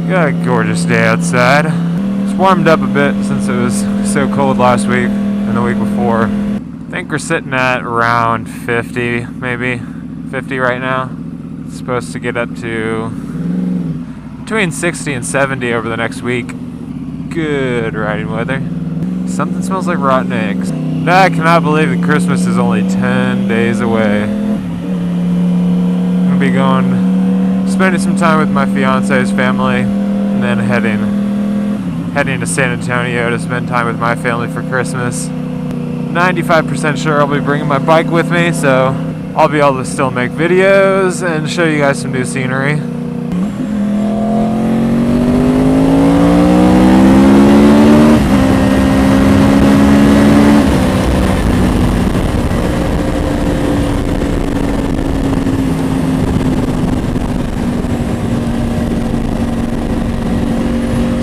Got a gorgeous day outside. It's warmed up a bit since it was so cold last week and the week before. I think we're sitting at around 50, maybe 50 right now. It's supposed to get up to between 60 and 70 over the next week. Good riding weather. Something smells like rotten eggs. I cannot believe that Christmas is only 10 days away. I'm gonna be spending some time with my fiance's family, and then heading to San Antonio to spend time with my family for Christmas. 95% sure I'll be bringing my bike with me, so I'll be able to still make videos and show you guys some new scenery.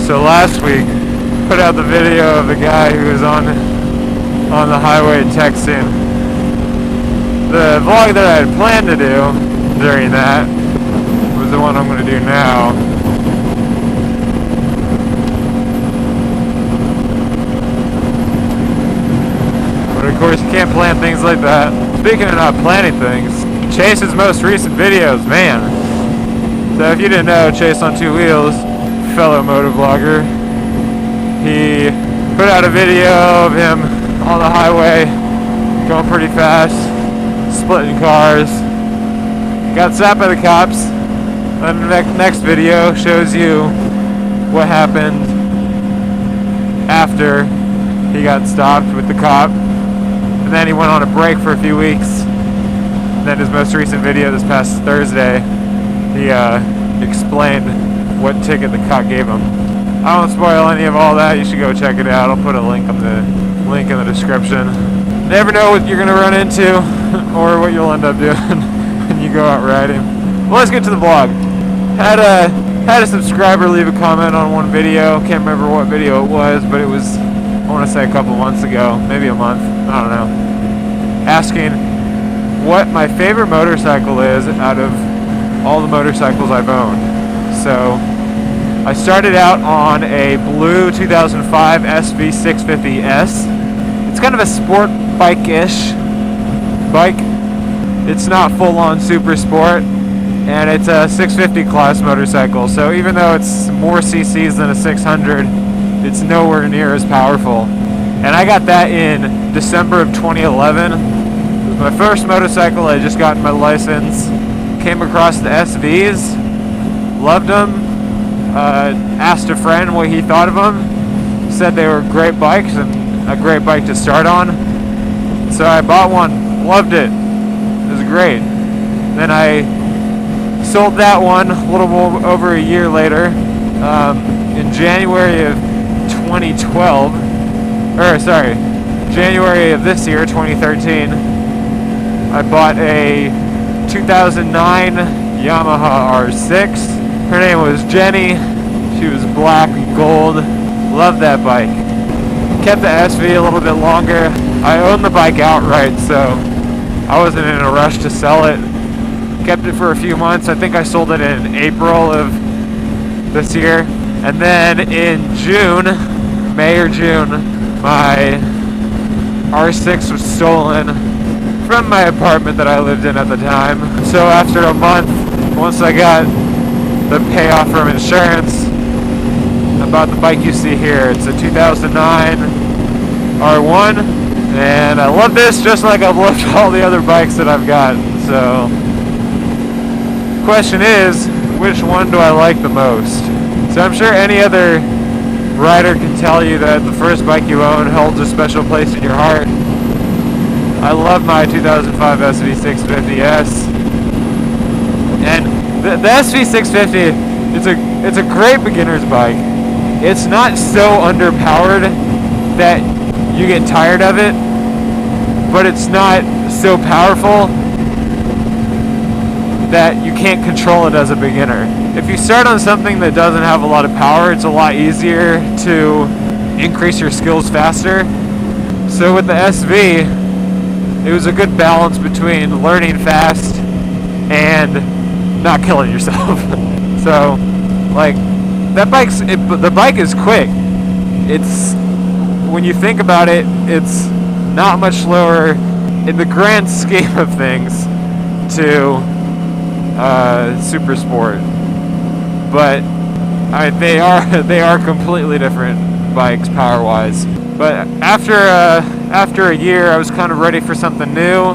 So last week, put out the video of the guy who was on the highway texting. The vlog that I had planned to do during that was the one I'm going to do now. But of course you can't plan things like that. Speaking of not planning things, Chase's most recent videos, man. So if you didn't know, Chase on Two Wheels, fellow motovlogger, he put out a video of him on the highway going pretty fast, splitting cars, got stopped by the cops. And the next video shows you what happened after he got stopped with the cop, and then he went on a break for a few weeks. And then his most recent video this past Thursday, he explained what ticket the cop gave him. I won't spoil any of all that. You should go check it out. I'll put a link in the description. Never know what you're gonna run into or what you'll end up doing when you go out riding. Well, let's get to the vlog. Had a subscriber leave a comment on one video. Can't remember what video it was, but it was, I want to say a couple months ago, maybe a month, I don't know, asking what my favorite motorcycle is out of all the motorcycles I've owned. So I started out on a blue 2005 SV650S. It's kind of a sport bike-ish bike. It's not full-on super sport, and it's a 650 class motorcycle. So even though it's more cc's than a 600, it's nowhere near as powerful. And I got that in December of 2011. It was my first motorcycle. I just got my license. Came across the SVs. Loved them. Asked a friend what he thought of them. Said they were great bikes and a great bike to start on. So I bought one. Loved it. It was great. Then I sold that one a little more over a year later. In January of 2012. January of this year, 2013. I bought a 2009 Yamaha R6. Her name was Jenny. She was black and gold. Loved that bike. Kept the SV a little bit longer. I owned the bike outright, so I wasn't in a rush to sell it. Kept it for a few months. I think I sold it in April of this year. And then in June, May or June, my R6 was stolen from my apartment that I lived in at the time. So after a month, once I got the payoff from insurance, I bought the bike you see here. It's a 2009 R1, and I love this just like I've loved all the other bikes that I've gotten. So the question is, which one do I like the most? So I'm sure any other rider can tell you that the first bike you own holds a special place in your heart. I love my 2005 SV650S, and the SV650, it's a great beginner's bike. It's not so underpowered that you get tired of it, but it's not so powerful that you can't control it as a beginner. If you start on something that doesn't have a lot of power, it's a lot easier to increase your skills faster. So with the SV, it was a good balance between learning fast and not killing yourself. So, like, the bike is quick. It's, when you think about it, it's not much slower in the grand scheme of things to Super Sport, but they are completely different bikes power wise. But after a year, I was kind of ready for something new.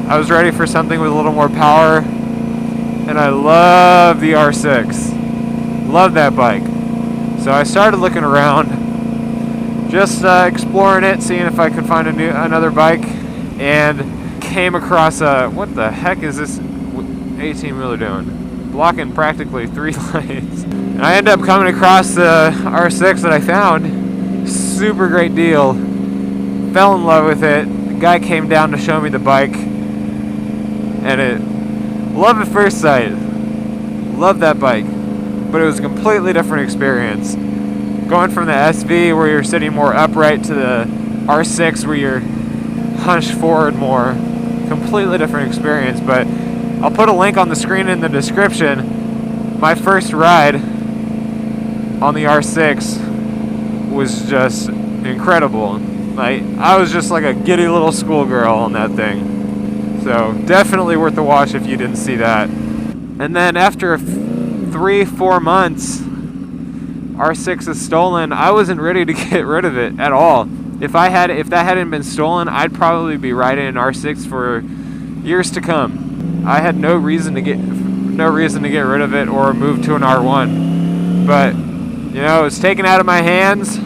I was ready for something with a little more power, and I love the R6. Love that bike. So I started looking around, just exploring it, seeing if I could find another bike, and came across what the heck is this 18-wheeler doing? Blocking practically 3 lanes. And I ended up coming across the R6 that I found. Super great deal. Fell in love with it. The guy came down to show me the bike, and love at first sight. Love that bike, but it was a completely different experience. Going from the SV, where you're sitting more upright, to the R6, where you're hunched forward more. Completely different experience. But I'll put a link on the screen in the description. My first ride on the R6 was just incredible. I was just like a giddy little schoolgirl on that thing. So definitely worth the watch if you didn't see that. And then after 3-4 months, R6 is stolen. I wasn't ready to get rid of it at all. If that hadn't been stolen, I'd probably be riding an R6 for years to come. I had no reason to get rid of it or move to an R1. But you know, it was taken out of my hands.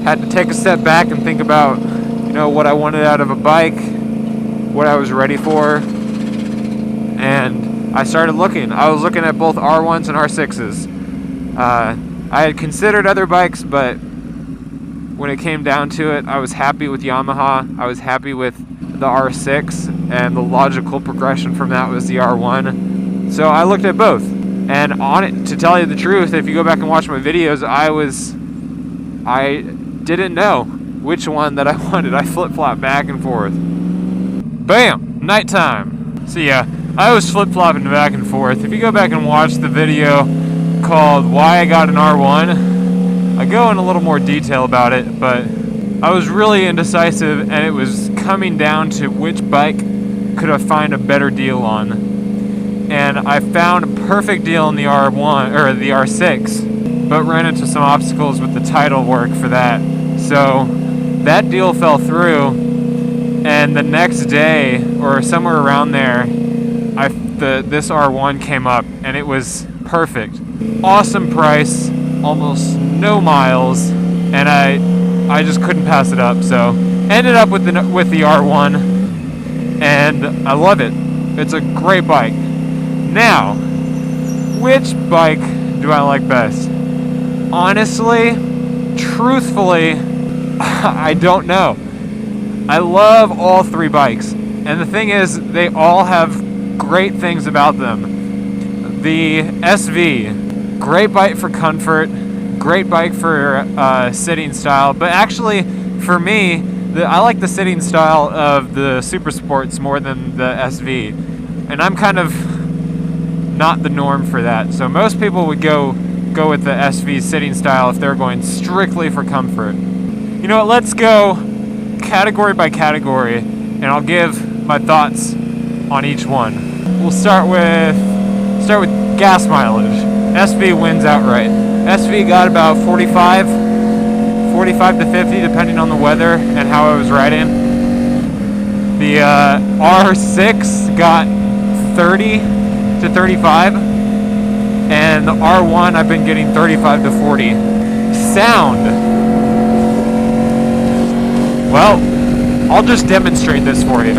Had to take a step back and think about, you know, what I wanted out of a bike, what I was ready for, and I started looking. I was looking at both R1s and R6s. I had considered other bikes, but when it came down to it, I was happy with Yamaha. I was happy with the R6, and the logical progression from that was the R1. So I looked at both. And on it, to tell you the truth, if you go back and watch my videos, I didn't know which one that I wanted. I flip-flopped back and forth. Bam! Nighttime. So yeah, I was flip-flopping back and forth. If you go back and watch the video called Why I Got an R1, I go in a little more detail about it, but I was really indecisive, and it was coming down to which bike could I find a better deal on. And I found a perfect deal in the R1 or the R6, but ran into some obstacles with the title work for that. So that deal fell through, and the next day or somewhere around there, this R1 came up, and it was perfect. Awesome price, almost no miles, and I just couldn't pass it up. So ended up with the R1, and I love it. It's a great bike. Now, which bike do I like best? Honestly, truthfully, I don't know. I love all 3 bikes. And the thing is, they all have great things about them. The SV, great bike for comfort, great bike for sitting style. But actually, for me, I like the sitting style of the Super Sports more than the SV. And I'm kind of not the norm for that. So most people would go with the SV sitting style if they're going strictly for comfort. You know what, let's go category by category, and I'll give my thoughts on each one. We'll start with gas mileage. SV wins outright. SV got about 45 to 50 depending on the weather and how I was riding. The R6 got 30 to 35, and the R1 I've been getting 35 to 40. Sound. Well, I'll just demonstrate this for you.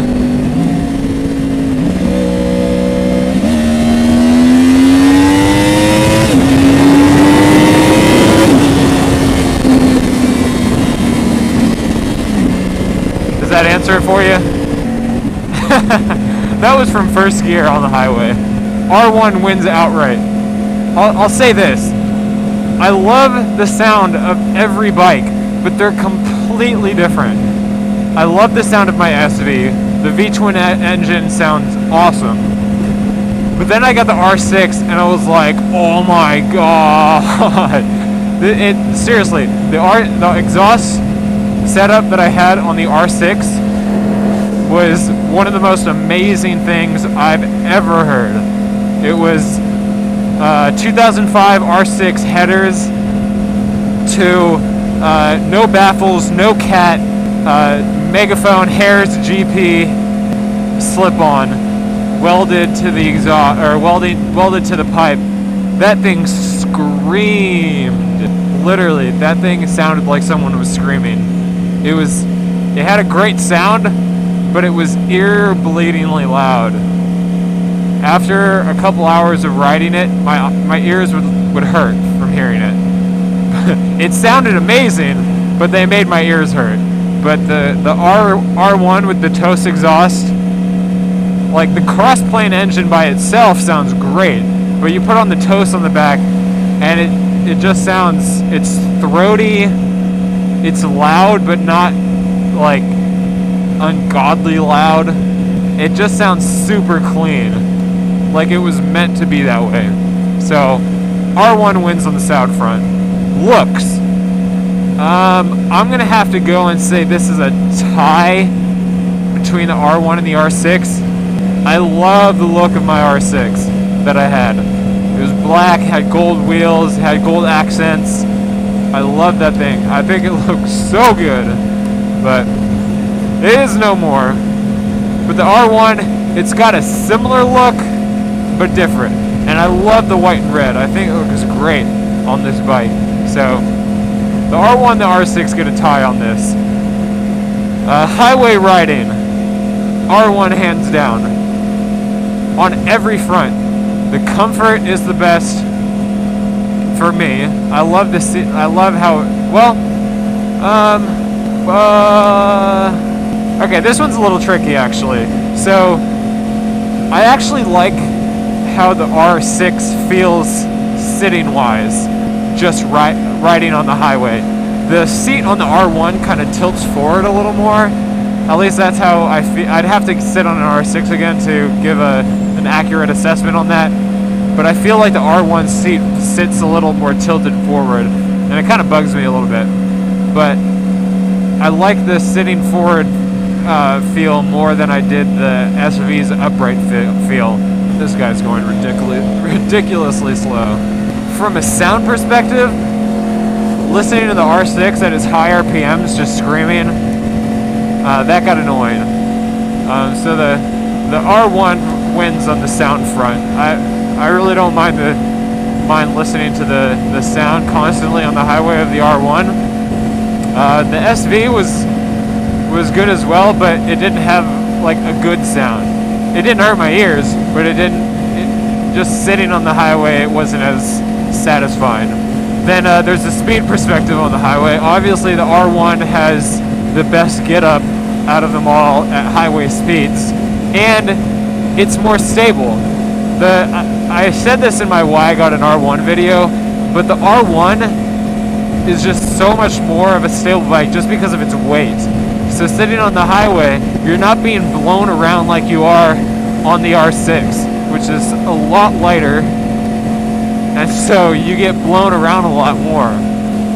Does that answer it for you? That was from first gear on the highway. R1 wins outright. I'll say this. I love the sound of every bike, but they're completely different. I love the sound of my SV. The V-twin engine sounds awesome. But then I got the R6 and I was like, oh my god. Seriously, the exhaust setup that I had on the R6 was one of the most amazing things I've ever heard. It was 2005 R6 headers to no baffles, no cat, megaphone, Harris GP slip-on, welded to the exhaust, or welded to the pipe. That thing screamed. Literally, that thing sounded like someone was screaming. It had a great sound, but it was ear-bleedingly loud. After a couple hours of riding it, my ears would hurt from hearing it. It sounded amazing, but they made my ears hurt. But the R1 with the TOS exhaust, like the cross-plane engine by itself sounds great, but you put on the TOS on the back, and it just sounds, it's throaty, it's loud, but not like ungodly loud. It just sounds super clean, like it was meant to be that way. So R1 wins on the sound front. Looks, I'm gonna have to go and say this is a tie between the R1 and the R6. I love the look of my R6 that I had. It was black, had gold wheels, had gold accents. I love that thing. I think it looks so good, but it is no more. But the R1, it's got a similar look, but different. And I love the white and red. I think it looks great on this bike. So the R1, the R6 get a tie on this. Highway riding, R1 hands down. On every front. The comfort is the best for me. I love the seat. I love how, okay, this one's a little tricky actually. So I actually like how the R6 feels sitting wise, just riding on the highway. The seat on the R1 kind of tilts forward a little more. At least that's how I feel. I'd have to sit on an R6 again to give an accurate assessment on that. But I feel like the R1 seat sits a little more tilted forward, and it kind of bugs me a little bit. But I like the sitting forward feel more than I did the SV's upright feel. This guy's going ridiculously slow. From a sound perspective, listening to the R6 at its high RPMs just screaming, that got annoying. So the R1 wins on the sound front. I really don't mind listening to the sound constantly on the highway of the R1. The SV was good as well, but it didn't have like a good sound. It didn't hurt my ears, but just sitting on the highway, it wasn't as satisfying. Then there's the speed perspective on the highway. Obviously the R1 has the best get up out of them all at highway speeds, and it's more stable. I said this in my Why I Got an R1 video, but the R1 is just so much more of a stable bike just because of its weight. So sitting on the highway, you're not being blown around like you are on the R6, which is a lot lighter, and so you get blown around a lot more.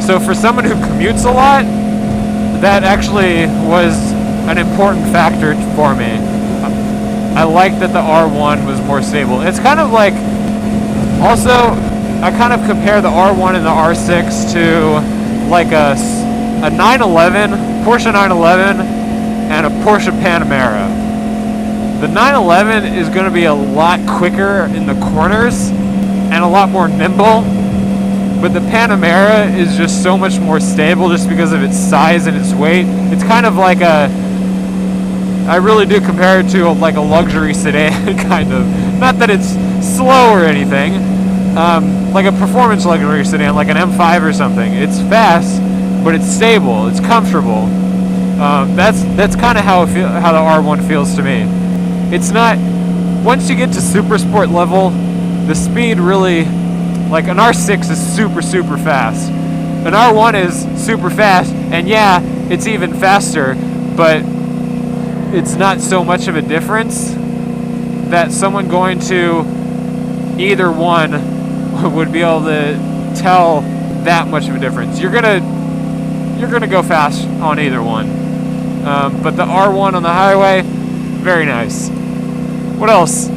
So for someone who commutes a lot, that actually was an important factor for me. I like that the R1 was more stable. It's kind of like, also, I kind of compare the R1 and the R6 to like a 911, Porsche 911, and a Porsche Panamera. The 911 is going to be a lot quicker in the corners and a lot more nimble, but the Panamera is just so much more stable just because of its size and its weight. It's kind of like I really do compare it to like a luxury sedan, kind of. Not that it's slow or anything, like a performance luxury sedan, like an M5 or something. It's fast, but it's stable, it's comfortable. That's kind of how the R1 feels to me. It's not, once you get to super sport level, the speed really, like an R6 is super fast. An R1 is super fast, and yeah, it's even faster, but it's not so much of a difference that someone going to either one would be able to tell that much of a difference. You're gonna go fast on either one, but the R1 on the highway, very nice. What else?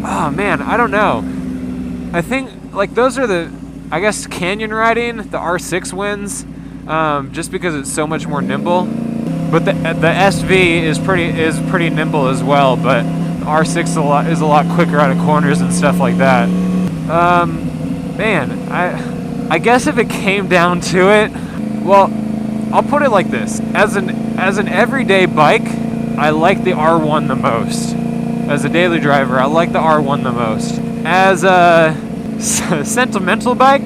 Oh man, I don't know. I think like those are the, I guess canyon riding, the R6 wins, just because it's so much more nimble. But the SV is pretty nimble as well. But the R6 is a lot quicker out of corners and stuff like that. Man, I guess if it came down to it, well, I'll put it like this: as an everyday bike, I like the R1 the most. As a daily driver, I like the R1 the most. As a sentimental bike,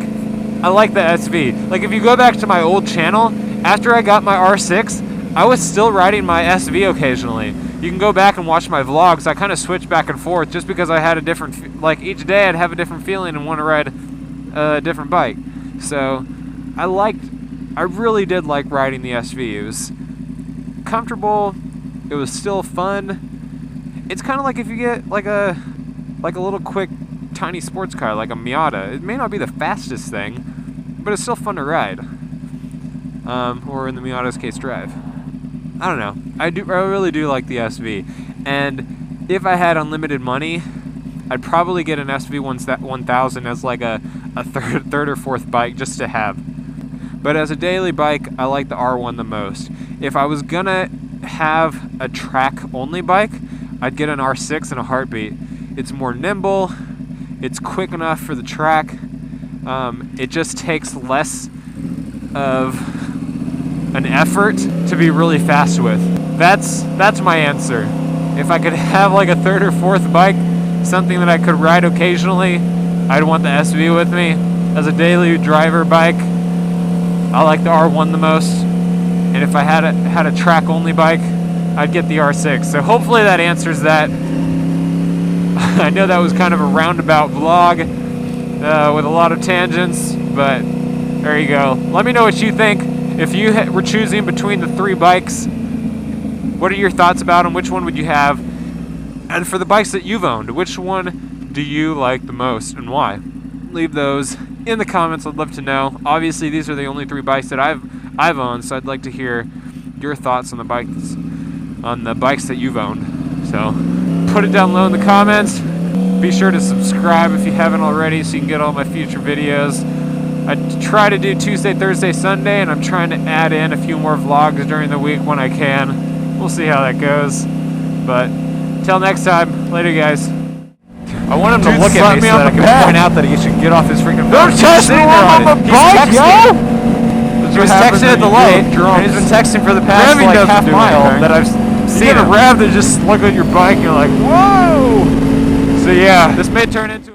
I like the SV. Like if you go back to my old channel, after I got my R6, I was still riding my SV occasionally. You can go back and watch my vlogs. I kind of switched back and forth just because I had a different, like each day I'd have a different feeling and want to ride a different bike. So I really did like riding the SV. It was comfortable. It was still fun. It's kind of like if you get like a little quick tiny sports car like a Miata. It may not be the fastest thing, but it's still fun to ride. Or in the Miata's case, drive. I don't know. I really do like the SV. And if I had unlimited money, I'd probably get an SV 1000 as like a third or fourth bike just to have. But as a daily bike, I like the R1 the most. If I was gonna have a track-only bike, I'd get an R6 in a heartbeat. It's more nimble, it's quick enough for the track, it just takes less of an effort to be really fast with. That's my answer. If I could have like a third or fourth bike, something that I could ride occasionally, I'd want the SV with me. As a daily driver bike, I like the R1 the most. And if I had a track-only bike, I'd get the R6. So hopefully that answers that. I know that was kind of a roundabout vlog with a lot of tangents, but there you go. Let me know what you think. If you were choosing between the three bikes, what are your thoughts about them? Which one would you have? And for the bikes that you've owned, which one do you like the most and why? Leave those in the comments. I'd love to know. Obviously, these are the only three bikes that I've owned, so I'd like to hear your thoughts on the bikes that you've owned. So put it down low in the comments. Be sure to subscribe if you haven't already so you can get all my future videos. I try to do Tuesday, Thursday, Sunday, and I'm trying to add in a few more vlogs during the week when I can. We'll see how that goes. But until next time, later guys. I want him to look at me so that I can point out that he should get off his freaking phone. Don't touch me on my bike, yo! He was texting at the light, and he's been texting for the past like half mile that I've seen him. You get a rev to just look at your bike and you're like, whoa! So yeah, this may turn into